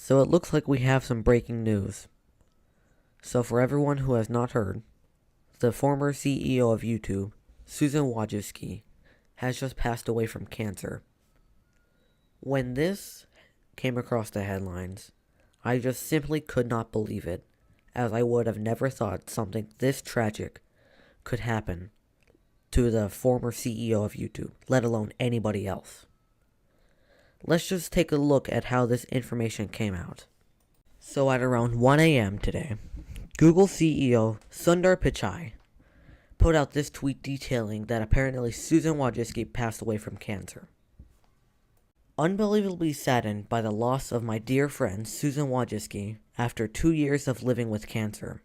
So it looks like we have some breaking news. So for everyone who has not heard, the former CEO of YouTube, Susan Wojcicki, has just passed away from cancer. When this came across the headlines, I just simply could not believe it, as I would have never thought something this tragic could happen to the former CEO of YouTube, let alone anybody else. Let's just take a look at how this information came out. So at around 1 a.m. today, Google CEO Sundar Pichai put out this tweet detailing that apparently Susan Wojcicki passed away from cancer. Unbelievably saddened by the loss of my dear friend Susan Wojcicki after 2 years of living with cancer.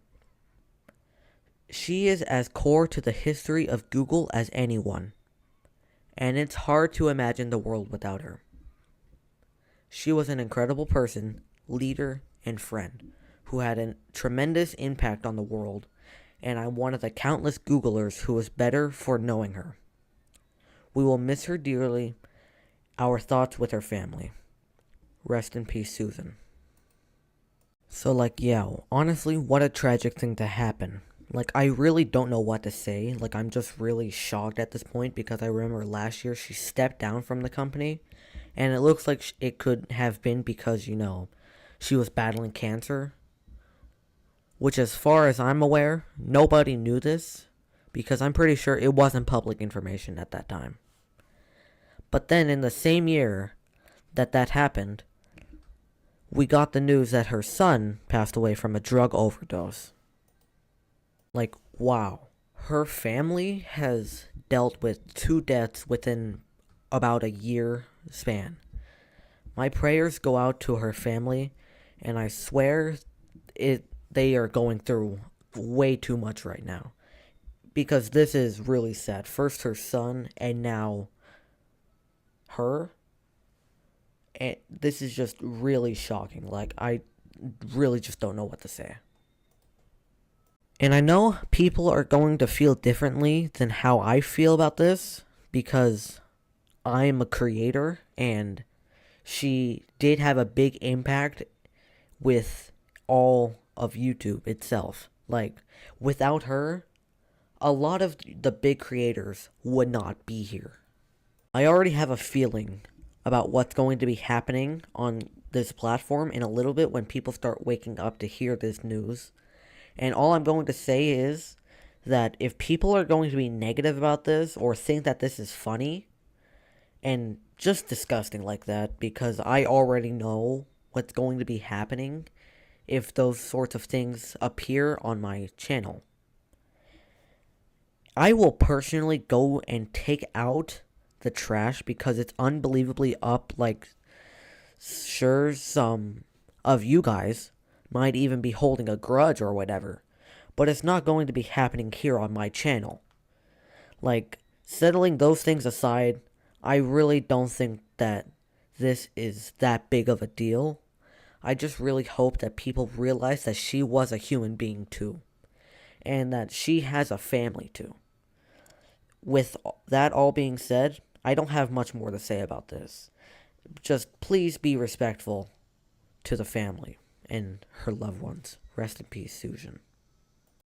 She is as core to the history of Google as anyone, and it's hard to imagine the world without her. She was an incredible person, leader, and friend who had a tremendous impact on the world, and I'm one of the countless Googlers who is better for knowing her. We will miss her dearly. Our thoughts with her family. Rest in peace, Susan. So honestly, what a tragic thing to happen. I really don't know what to say. I'm just really shocked at this point because I remember last year she stepped down from the company, and it looks like it could have been because, she was battling cancer. Which, as far as I'm aware, nobody knew this because I'm pretty sure it wasn't public information at that time. But then in the same year that happened, we got the news that her son passed away from a drug overdose. Wow. Her family has dealt with 2 deaths within about a year span. My prayers go out to her family, and I swear they are going through way too much right now. Because this is really sad. First her son, and now her. And this is just really shocking. I really just don't know what to say. And I know people are going to feel differently than how I feel about this, because I'm a creator, and she did have a big impact with all of YouTube itself. Without her, a lot of the big creators would not be here. I already have a feeling about what's going to be happening on this platform in a little bit when people start waking up to hear this news. And all I'm going to say is that if people are going to be negative about this or think that this is funny and just disgusting like that, because I already know what's going to be happening if those sorts of things appear on my channel. I will personally go and take out the trash because it's unbelievably up. Sure, some of you guys might even be holding a grudge or whatever, but it's not going to be happening here on my channel. Settling those things aside, I really don't think that this is that big of a deal. I just really hope that people realize that she was a human being too, and that she has a family too. With that all being said, I don't have much more to say about this. Just please be respectful to the family and her loved ones. Rest in peace, Susan.